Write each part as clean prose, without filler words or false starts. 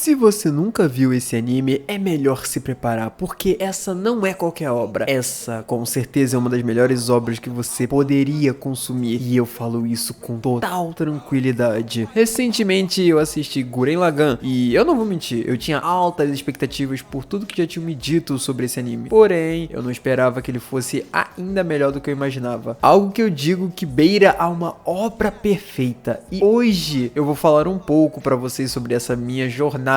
Se você nunca viu esse anime, é melhor se preparar, porque essa não é qualquer obra. Essa, com certeza, é uma das melhores obras que você poderia consumir. E eu falo isso com total tranquilidade. Recentemente eu assisti Gurren Lagann, e eu não vou mentir, eu tinha altas expectativas por tudo que já tinha me dito sobre esse anime. Porém, eu não esperava que ele fosse ainda melhor do que eu imaginava. Algo que eu digo que beira a uma obra perfeita. E hoje eu vou falar um pouco pra vocês sobre essa minha jornada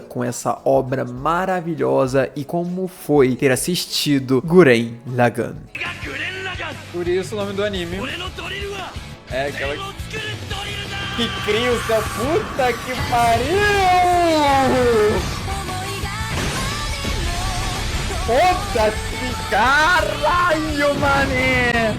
com essa obra maravilhosa e como foi ter assistido Gurren Lagann. Por isso o nome do anime é aquela que cria o seu puta que pariu! Foda-se, caralho, mané!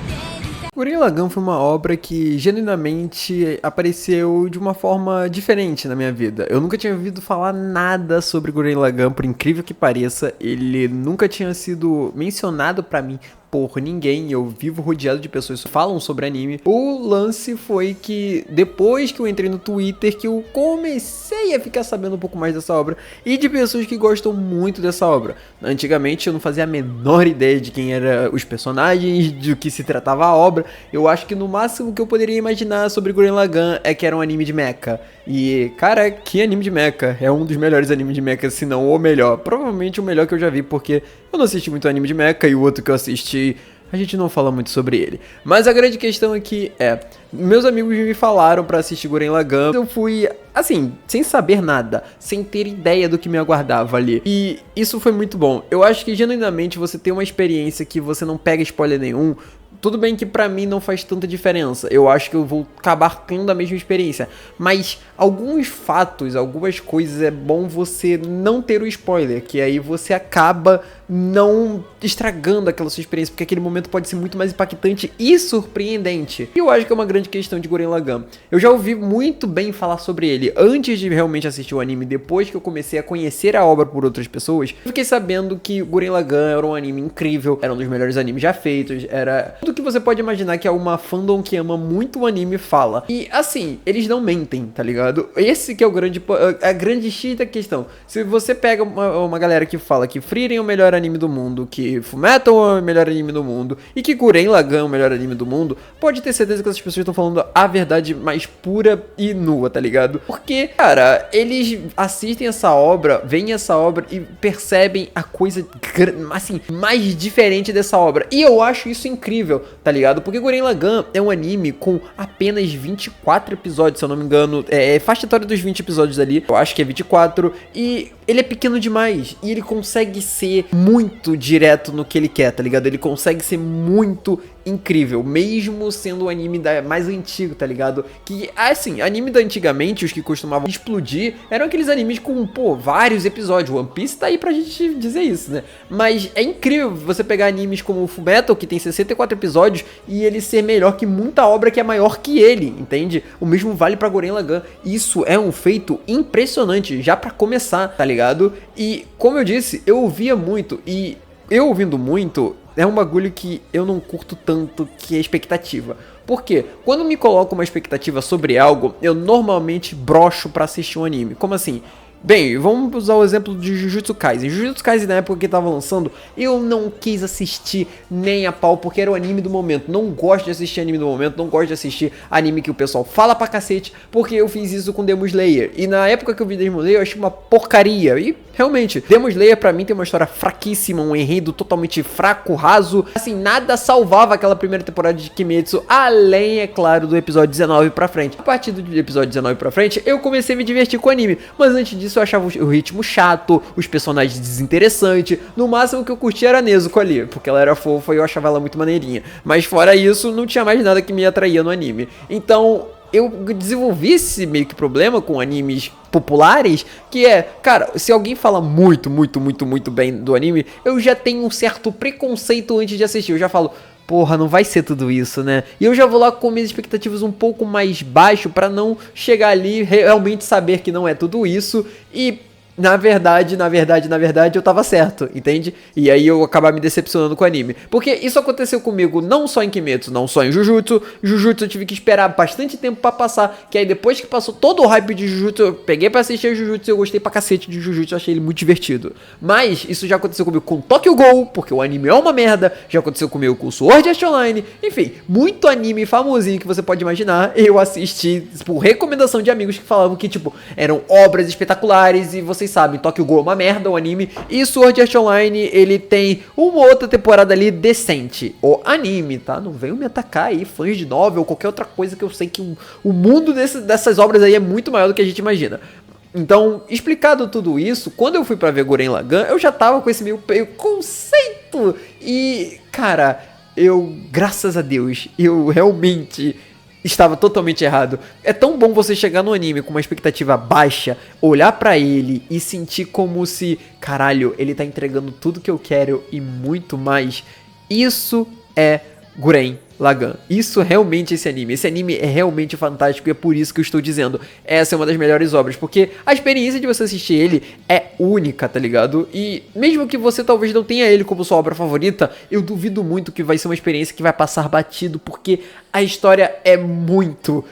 Gurren Lagann foi uma obra que genuinamente apareceu de uma forma diferente na minha vida. Eu nunca tinha ouvido falar nada sobre Gurren Lagann, por incrível que pareça. Ele nunca tinha sido mencionado pra mim por ninguém, eu vivo rodeado de pessoas que falam sobre anime. O lance foi que depois que eu entrei no Twitter que eu comecei a ficar sabendo um pouco mais dessa obra e de pessoas que gostam muito dessa obra. Antigamente eu não fazia a menor ideia de quem eram os personagens, de que se tratava a obra. Eu acho que no máximo que eu poderia imaginar sobre Gurren Lagann é que era um anime de mecha. E, cara, que anime de mecha. É um dos melhores animes de mecha, se não o melhor. Provavelmente o melhor que eu já vi, porque eu não assisti muito anime de mecha e o outro que eu assisti, a gente não fala muito sobre ele. Mas a grande questão aqui é, meus amigos me falaram pra assistir Gurren Lagann. Eu fui, assim, sem saber nada, sem ter ideia do que me aguardava ali. E isso foi muito bom. Eu acho que genuinamente você tem uma experiência que você não pega spoiler nenhum. Tudo bem que pra mim não faz tanta diferença, eu acho que eu vou acabar tendo a mesma experiência, mas alguns fatos, algumas coisas é bom você não ter o spoiler, que aí você acaba não estragando aquela sua experiência, porque aquele momento pode ser muito mais impactante e surpreendente. E eu acho que é uma grande questão de Gurren Lagann. Eu já ouvi muito bem falar sobre ele antes de realmente assistir o anime, depois que eu comecei a conhecer a obra por outras pessoas, eu fiquei sabendo que Gurren Lagann era um anime incrível, era um dos melhores animes já feitos, era tudo que você pode imaginar que é uma fandom que ama muito o anime fala. E assim, eles não mentem, tá ligado? Esse que é a grande X da questão. Se você pega uma galera que fala que Frieren é o melhor anime do mundo, que Fullmetal é o melhor anime do mundo e que Gurren Lagann é o melhor anime do mundo, pode ter certeza que essas pessoas estão falando a verdade mais pura e nua, tá ligado? Porque, cara, eles assistem essa obra, veem essa obra e percebem a coisa, assim, mais diferente dessa obra. E eu acho isso incrível, tá ligado? Porque Gurren Lagann é um anime com apenas 24 episódios, se eu não me engano, é faixa etária dos 20 episódios ali, eu acho que é 24, e ele é pequeno demais, e ele consegue ser muito direto no que ele quer, tá ligado? Ele consegue ser muito incrível, mesmo sendo um anime mais antigo, tá ligado? Que, assim, anime da antigamente, os que costumavam explodir, eram aqueles animes com, pô, vários episódios. One Piece tá aí pra gente dizer isso, né? Mas é incrível você pegar animes como o Fullmetal, que tem 64 episódios, e ele ser melhor que muita obra que é maior que ele, entende? O mesmo vale pra Gurren Lagann. Isso é um feito impressionante, já pra começar, tá ligado? E, como eu disse, eu ouvia muito, e eu ouvindo muito é um bagulho que eu não curto tanto, que é expectativa. Por quê? Quando me coloco uma expectativa sobre algo, eu normalmente brocho pra assistir um anime. Como assim? Bem, vamos usar o exemplo de Jujutsu Kaisen. Jujutsu Kaisen, na época que tava lançando, eu não quis assistir nem a pau, porque era o anime do momento. Não gosto de assistir anime do momento, não gosto de assistir anime que o pessoal fala pra cacete, porque eu fiz isso com Demon Slayer. E na época que eu vi Demon Slayer, eu achei uma porcaria. E, realmente, Demon Slayer pra mim tem uma história fraquíssima, um enredo totalmente fraco, raso. Assim, nada salvava aquela primeira temporada de Kimetsu, além, é claro, do episódio 19 pra frente. A partir do episódio 19 pra frente, eu comecei a me divertir com o anime, mas antes disso eu achava o ritmo chato, os personagens desinteressantes. No máximo que eu curtia era a Nezuko ali, porque ela era fofa e eu achava ela muito maneirinha. Mas fora isso, não tinha mais nada que me atraía no anime. Então, eu desenvolvi esse meio que problema com animes populares, que é, cara, se alguém fala muito bem do anime, eu já tenho um certo preconceito antes de assistir. Eu já falo, porra, não vai ser tudo isso, né? E eu já vou lá com minhas expectativas um pouco mais baixo pra não chegar ali e realmente saber que não é tudo isso. E na verdade, eu tava certo, entende? E aí eu acabar me decepcionando com o anime. Porque isso aconteceu comigo não só em Kimetsu, não só em Jujutsu. Jujutsu eu tive que esperar bastante tempo pra passar, que aí depois que passou todo o hype de Jujutsu, eu peguei pra assistir a Jujutsu e eu gostei pra cacete de Jujutsu, eu achei ele muito divertido. Mas isso já aconteceu comigo com Tokyo Ghoul, porque o anime é uma merda, já aconteceu comigo com Sword Art Online, enfim, muito anime famosinho que você pode imaginar, eu assisti por recomendação de amigos que falavam que, tipo, eram obras espetaculares e vocês sabem, Tokyo Ghoul é uma merda, o anime, e Sword Art Online, ele tem uma outra temporada ali decente, o anime, tá? Não venham me atacar aí, fãs de novel ou qualquer outra coisa que eu sei que o mundo dessas obras aí é muito maior do que a gente imagina. Então, explicado tudo isso, quando eu fui pra ver Gurren Lagann, eu já tava com esse meio conceito e, cara, graças a Deus, eu realmente estava totalmente errado. É tão bom você chegar no anime com uma expectativa baixa, olhar pra ele e sentir como se, caralho, ele tá entregando tudo que eu quero e muito mais. Isso é Gurren Lagann. Isso realmente esse anime. Esse anime é realmente fantástico e é por isso que eu estou dizendo. Essa é uma das melhores obras, porque a experiência de você assistir ele é única, tá ligado? E mesmo que você talvez não tenha ele como sua obra favorita, eu duvido muito que vai ser uma experiência que vai passar batido, porque a história é muito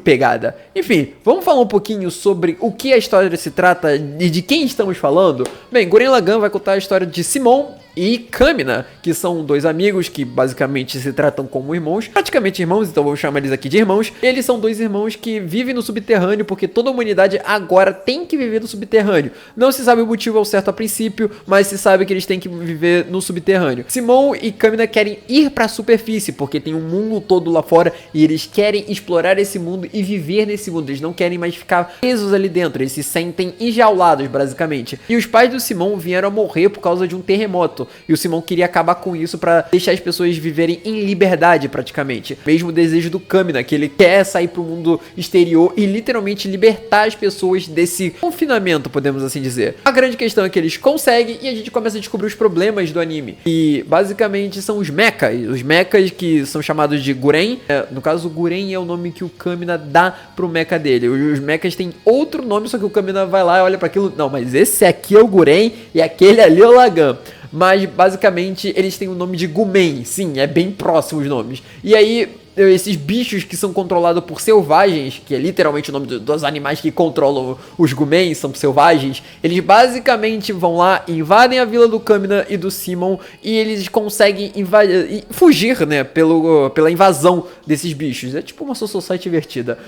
pegada. Enfim, vamos falar um pouquinho sobre o que a história se trata e de quem estamos falando? Bem, Gurren Lagann vai contar a história de Simon e Kamina, que são dois amigos que basicamente se tratam como irmãos, praticamente irmãos, então vamos chamar eles aqui de irmãos. Eles são dois irmãos que vivem no subterrâneo, porque toda a humanidade agora tem que viver no subterrâneo. Não se sabe o motivo ao certo a princípio, mas se sabe que eles têm que viver no subterrâneo. Simon e Kamina querem ir para a superfície, porque tem um mundo todo lá fora e eles querem explorar esse mundo e viver nesse mundo. Eles não querem mais ficar presos ali dentro, eles se sentem enjaulados, basicamente. E os pais do Simon vieram a morrer por causa de um terremoto. E o Simon queria acabar com isso pra deixar as pessoas viverem em liberdade, praticamente. Mesmo o desejo do Kamina, que ele quer sair pro mundo exterior e literalmente libertar as pessoas desse confinamento, podemos assim dizer. A grande questão é que eles conseguem e a gente começa a descobrir os problemas do anime. E basicamente são os mechas. Os mechas que são chamados de Guren. No caso, o Guren é o nome que o Kamina dá pro mecha dele. Os mechas têm outro nome, só que o Kamina vai lá e olha pra aquilo. Não, mas esse aqui é o Guren e aquele ali é o Lagann. Mas, basicamente, eles têm o nome de Gumen. Sim, é bem próximo os nomes. E aí, esses bichos que são controlados por selvagens, que é literalmente o nome dos animais que controlam os Gumen, são selvagens, eles basicamente vão lá, invadem a vila do Kamina e do Simon, e eles conseguem fugir, né, pela invasão desses bichos. É tipo uma Soul Society divertida.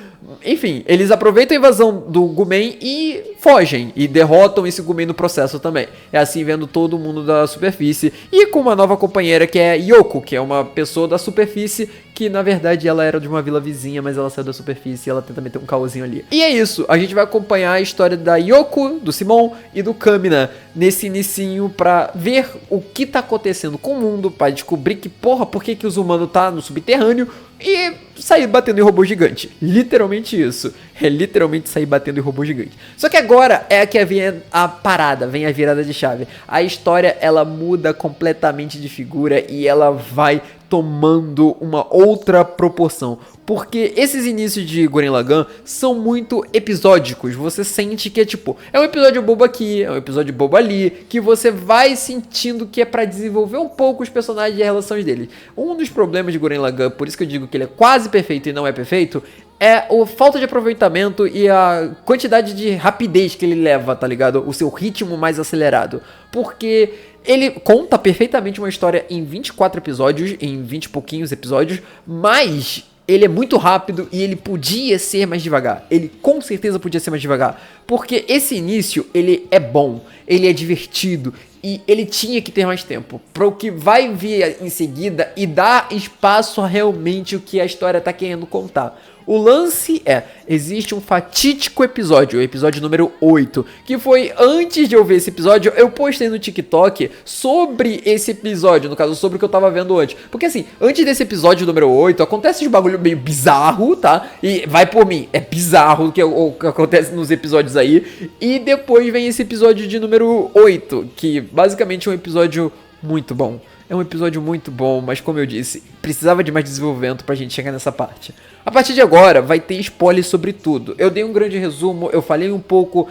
Enfim, eles aproveitam a invasão do Gumen e fogem, e derrotam esse Gumen no processo também. É assim, vendo todo mundo da superfície, e com uma nova companheira que é Yoko, que é uma pessoa da superfície, que na verdade ela era de uma vila vizinha, mas ela saiu da superfície e ela tenta meter um caosinho ali. E é isso, a gente vai acompanhar a história da Yoko, do Simon e do Kamina nesse inicinho pra ver o que tá acontecendo com o mundo, pra descobrir que porra, por que os humanos tá no subterrâneo e sair batendo em robô gigante. Literalmente isso. É literalmente sair batendo em robô gigante. Só que agora é que vem a parada, vem a virada de chave. A história, ela muda completamente de figura e ela vai tomando uma outra proporção. Porque esses inícios de Gurren Lagann são muito episódicos. Você sente que é tipo, é um episódio bobo aqui, é um episódio bobo ali, que você vai sentindo que é pra desenvolver um pouco os personagens e as relações deles. Um dos problemas de Gurren Lagann, por isso que eu digo que ele é quase perfeito e não é perfeito, é a falta de aproveitamento e a quantidade de rapidez que ele leva, tá ligado? O seu ritmo mais acelerado. Porque ele conta perfeitamente uma história em 24 episódios, em 20 e pouquinhos episódios, mas ele é muito rápido e ele podia ser mais devagar. Ele com certeza podia ser mais devagar. Porque esse início, ele é bom, ele é divertido e ele tinha que ter mais tempo para o que vai vir em seguida e dar espaço a realmente o que a história tá querendo contar. O lance existe um fatídico episódio, o episódio número 8, que foi antes de eu ver esse episódio, eu postei no TikTok sobre esse episódio, no caso, sobre o que eu tava vendo antes. Porque assim, antes desse episódio número 8, acontece um bagulho meio bizarro, tá? E vai por mim, é bizarro o que acontece nos episódios aí. E depois vem esse episódio de número 8, que basicamente é um episódio muito bom. É um episódio muito bom, mas como eu disse, precisava de mais desenvolvimento pra gente chegar nessa parte. A partir de agora vai ter spoilers sobre tudo. Eu dei um grande resumo, eu falei um pouco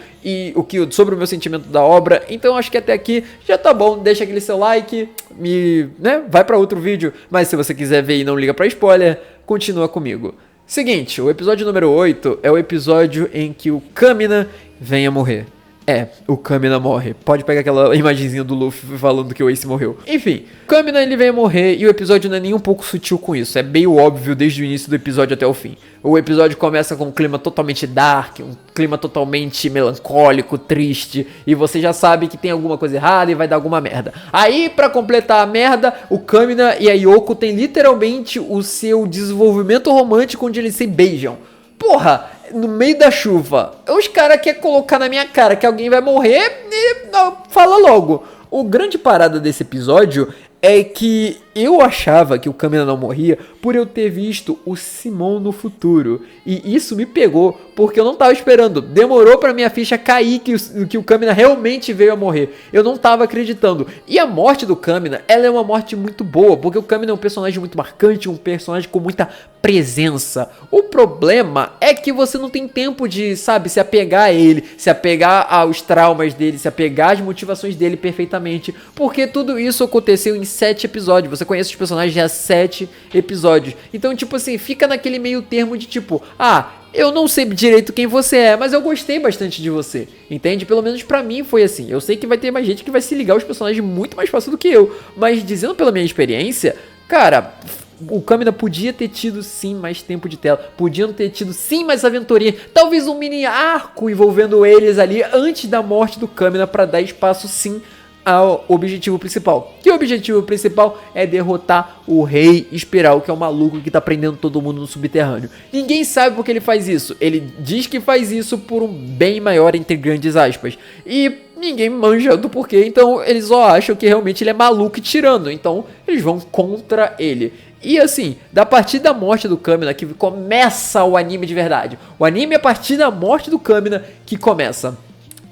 sobre o meu sentimento da obra, então acho que até aqui já tá bom. Deixa aquele seu like, vai pra outro vídeo, mas se você quiser ver e não liga pra spoiler, continua comigo. Seguinte, o episódio número 8 é o episódio em que o Kamina vem a morrer. O Kamina morre. Pode pegar aquela imagenzinha do Luffy falando que o Ace morreu. Enfim, Kamina ele vem a morrer e o episódio não é nem um pouco sutil com isso. É meio óbvio desde o início do episódio até o fim. O episódio começa com um clima totalmente dark, um clima totalmente melancólico, triste. E você já sabe que tem alguma coisa errada e vai dar alguma merda. Aí, pra completar a merda, o Kamina e a Yoko tem literalmente o seu desenvolvimento romântico onde eles se beijam. Porra, no meio da chuva, os caras querem colocar na minha cara que alguém vai morrer e fala logo. O grande parada desse episódio é que eu achava que o Kamina não morria por eu ter visto o Simon no futuro. E isso me pegou, porque eu não tava esperando. Demorou pra minha ficha cair que o Kamina realmente veio a morrer. Eu não tava acreditando. E a morte do Kamina, ela é uma morte muito boa, porque o Kamina é um personagem muito marcante, um personagem com muita presença. O problema é que você não tem tempo de, se apegar a ele, se apegar aos traumas dele, se apegar às motivações dele perfeitamente, porque tudo isso aconteceu em 7 episódios. Você conhece os personagens há 7 episódios. Então, fica naquele meio termo de eu não sei direito quem você é, mas eu gostei bastante de você, entende? Pelo menos pra mim foi assim. Eu sei que vai ter mais gente que vai se ligar aos personagens muito mais fácil do que eu, mas dizendo pela minha experiência, cara, o Kamina podia ter tido sim mais tempo de tela, podiam ter tido sim mais aventurinha, talvez um mini arco envolvendo eles ali antes da morte do Kamina pra dar espaço sim ao objetivo principal. Que o objetivo principal é derrotar o Rei Espiral, que é um maluco que tá prendendo todo mundo no subterrâneo. Ninguém sabe por que ele faz isso. Ele diz que faz isso por um bem maior, entre grandes aspas. E ninguém manja do porquê, então eles só acham que realmente ele é maluco e tirano. Então eles vão contra ele. E assim, da partir da morte do Kamina que começa o anime de verdade. O anime é a partir da morte do Kamina que começa.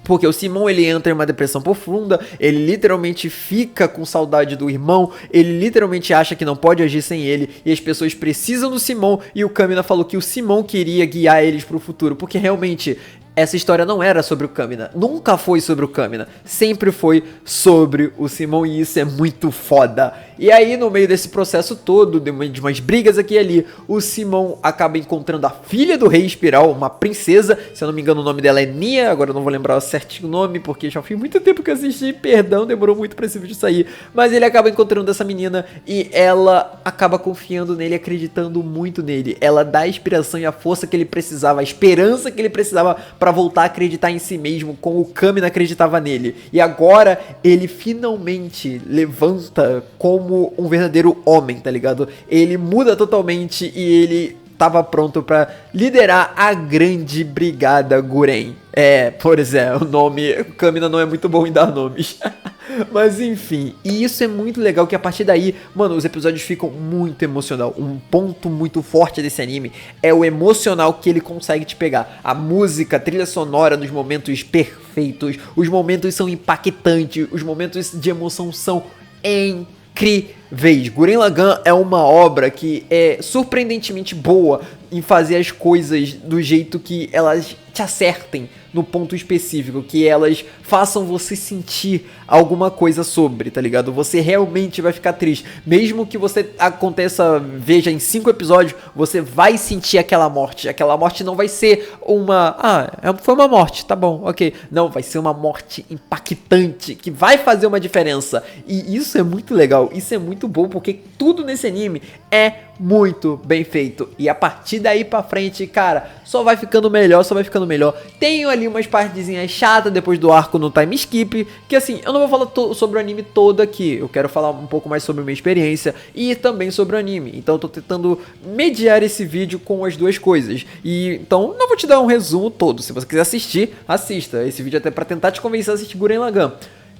Porque o Simon, ele entra em uma depressão profunda, ele literalmente fica com saudade do irmão, ele literalmente acha que não pode agir sem ele, e as pessoas precisam do Simon, e o Kamina falou que o Simon queria guiar eles pro futuro, porque realmente essa história não era sobre o Kamina, nunca foi sobre o Kamina, sempre foi sobre o Simon, e isso é muito foda. E aí, no meio desse processo todo, de umas brigas aqui e ali, o Simon acaba encontrando a filha do Rei Espiral, uma princesa, se eu não me engano o nome dela é Nia, agora eu não vou lembrar certinho o nome, porque já foi muito tempo que eu assisti, perdão, demorou muito pra esse vídeo sair, mas ele acaba encontrando essa menina, e ela acaba confiando nele, acreditando muito nele, ela dá a inspiração e a força que ele precisava, a esperança que ele precisava pra voltar a acreditar em si mesmo, como o Kamina acreditava nele, e agora ele finalmente levanta como um verdadeiro homem, tá ligado? Ele muda totalmente e ele tava pronto pra liderar a grande brigada Guren. O nome, o Kamina não é muito bom em dar nomes. Mas enfim, e isso é muito legal que a partir daí, mano, os episódios ficam muito emocional. Um ponto muito forte desse anime é o emocional que ele consegue te pegar. A música, a trilha sonora nos momentos perfeitos, os momentos são impactantes, os momentos de emoção são incríveis. Gurren Lagann é uma obra que é surpreendentemente boa em fazer as coisas do jeito que elas te acertem no ponto específico, que elas façam você sentir alguma coisa sobre, tá ligado? Você realmente vai ficar triste, mesmo que você veja em 5 episódios, você vai sentir aquela morte não vai ser foi uma morte, tá bom, ok, não, vai ser uma morte impactante, que vai fazer uma diferença, e isso é muito legal, isso é muito bom, porque tudo nesse anime é muito bem feito, e a partir daí pra frente, cara, só vai ficando melhor, tenho ali umas partezinhas chatas depois do arco no time skip, que assim, eu não vou falar sobre o anime todo aqui, eu quero falar um pouco mais sobre a minha experiência e também sobre o anime, então eu tô tentando mediar esse vídeo com as duas coisas, e então não vou te dar um resumo todo, se você quiser assistir, assista, esse vídeo é até pra tentar te convencer a assistir Gurren Lagann.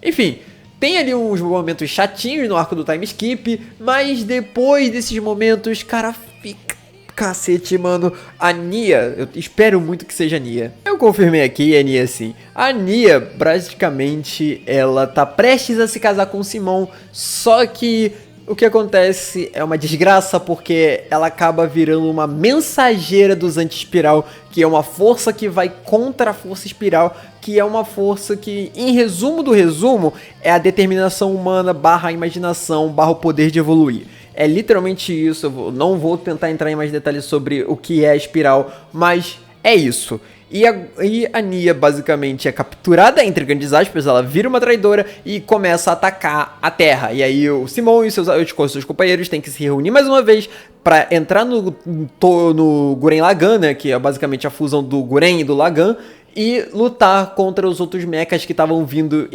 Enfim, tem ali uns momentos chatinhos no arco do time skip, mas depois desses momentos, cara, fica Cacete, mano, a Nia, eu espero muito que seja a Nia. Eu confirmei aqui, é Nia sim. A Nia, praticamente, ela tá prestes a se casar com o Simon, só que o que acontece é uma desgraça porque ela acaba virando uma mensageira dos anti-espiral, que é uma força que vai contra a força espiral, que é uma força que, em resumo do resumo, é a determinação humana barra imaginação barra o poder de evoluir. É literalmente isso, eu não vou tentar entrar em mais detalhes sobre o que é a espiral, mas é isso. E a Nia basicamente é capturada, entre grandes aspas, ela vira uma traidora e começa a atacar a Terra. E aí o Simon e seus companheiros têm que se reunir mais uma vez pra entrar no Gurren Lagann, né, que é basicamente a fusão do Gurren e do Lagann, e lutar contra os outros mechas que estavam vindo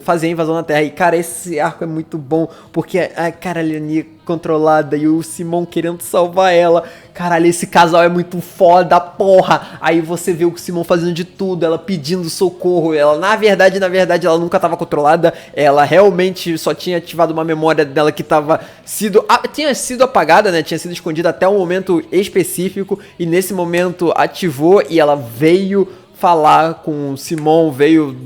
fazer a invasão na Terra. E, cara, esse arco é muito bom, porque a Nia controlada e o Simon querendo salvar ela. Caralho, esse casal é muito foda, porra. Aí você vê o Simon fazendo de tudo, ela pedindo socorro. Ela, na verdade, ela nunca tava controlada. Ela realmente só tinha ativado uma memória dela que tinha sido apagada, né? Tinha sido escondida até um momento específico. E nesse momento ativou e ela veio falar com o Simon, veio,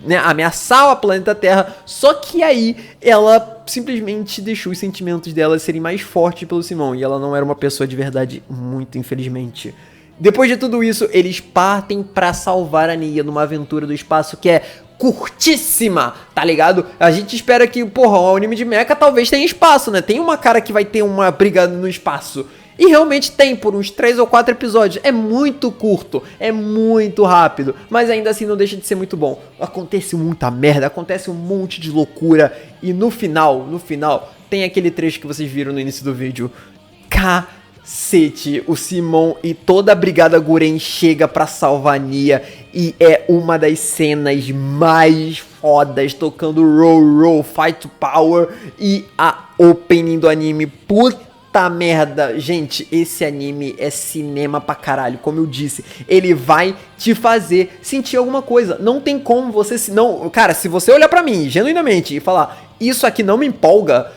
né, ameaçar o planeta Terra, só que aí ela simplesmente deixou os sentimentos dela serem mais fortes pelo Simon, e ela não era uma pessoa de verdade, muito infelizmente. Depois de tudo isso, eles partem pra salvar a Nia numa aventura do espaço que é curtíssima, tá ligado? A gente espera que, porra, o anime de mecha talvez tenha espaço, né? Tem uma cara que vai ter uma briga no espaço. E realmente tem, por uns 3 ou 4 episódios. É muito curto, é muito rápido, mas ainda assim não deixa de ser muito bom. Acontece muita merda, acontece um monte de loucura. E no final, tem aquele trecho que vocês viram no início do vídeo. Cacete, o Simon e toda a brigada Gurren chega pra salvar a Nia. E é uma das cenas mais fodas, tocando Roll, Fight to Power e a opening do anime. Puta merda, gente, esse anime é cinema pra caralho, como eu disse, ele vai te fazer sentir alguma coisa, não tem como você, cara, se você olhar pra mim, genuinamente, e falar, isso aqui não me empolga,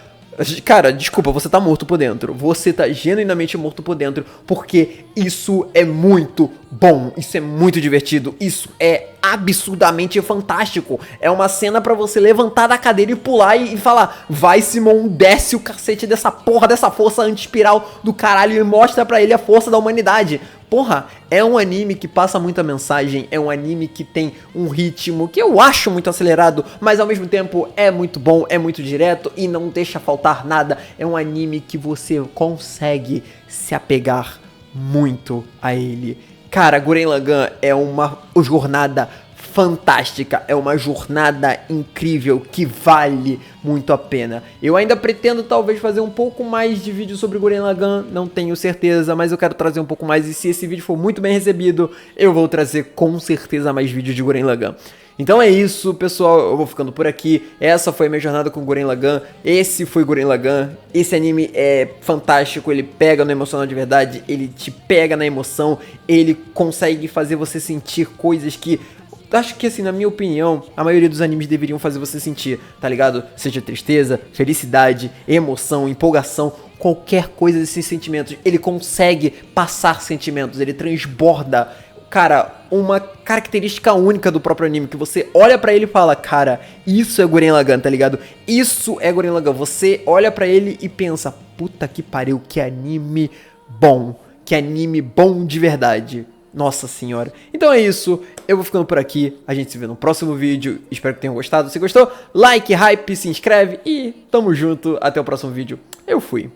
cara, desculpa, você tá morto por dentro, você tá genuinamente morto por dentro, porque isso é muito bom, isso é muito divertido, isso é absurdamente fantástico. É uma cena pra você levantar da cadeira e pular e falar, vai Simon, desce o cacete dessa porra, dessa força anti-espiral do caralho e mostra pra ele a força da humanidade. Porra, é um anime que passa muita mensagem, é um anime que tem um ritmo que eu acho muito acelerado, mas ao mesmo tempo é muito bom, é muito direto e não deixa faltar nada. É um anime que você consegue se apegar muito a ele. Cara, Gurren Lagann é uma jornada fantástica, é uma jornada incrível que vale muito a pena. Eu ainda pretendo talvez fazer um pouco mais de vídeo sobre Gurren Lagann, não tenho certeza, mas eu quero trazer um pouco mais e se esse vídeo for muito bem recebido, eu vou trazer com certeza mais vídeos de Gurren Lagann. Então é isso, pessoal, eu vou ficando por aqui. Essa foi a minha jornada com Gurren Lagann. Esse foi Gurren Lagann. Esse anime é fantástico, ele pega no emocional de verdade, ele te pega na emoção, ele consegue fazer você sentir coisas que acho que, assim, na minha opinião, a maioria dos animes deveriam fazer você sentir, tá ligado? Seja tristeza, felicidade, emoção, empolgação, qualquer coisa desses sentimentos. Ele consegue passar sentimentos, ele transborda, cara, uma característica única do próprio anime, que você olha pra ele e fala, cara, isso é Gurren Lagann, tá ligado? Isso é Gurren Lagann. Você olha pra ele e pensa, puta que pariu, que anime bom de verdade. Nossa senhora. Então é isso, eu vou ficando por aqui, a gente se vê no próximo vídeo, espero que tenham gostado. Se gostou, like, hype, se inscreve e tamo junto, até o próximo vídeo. Eu fui.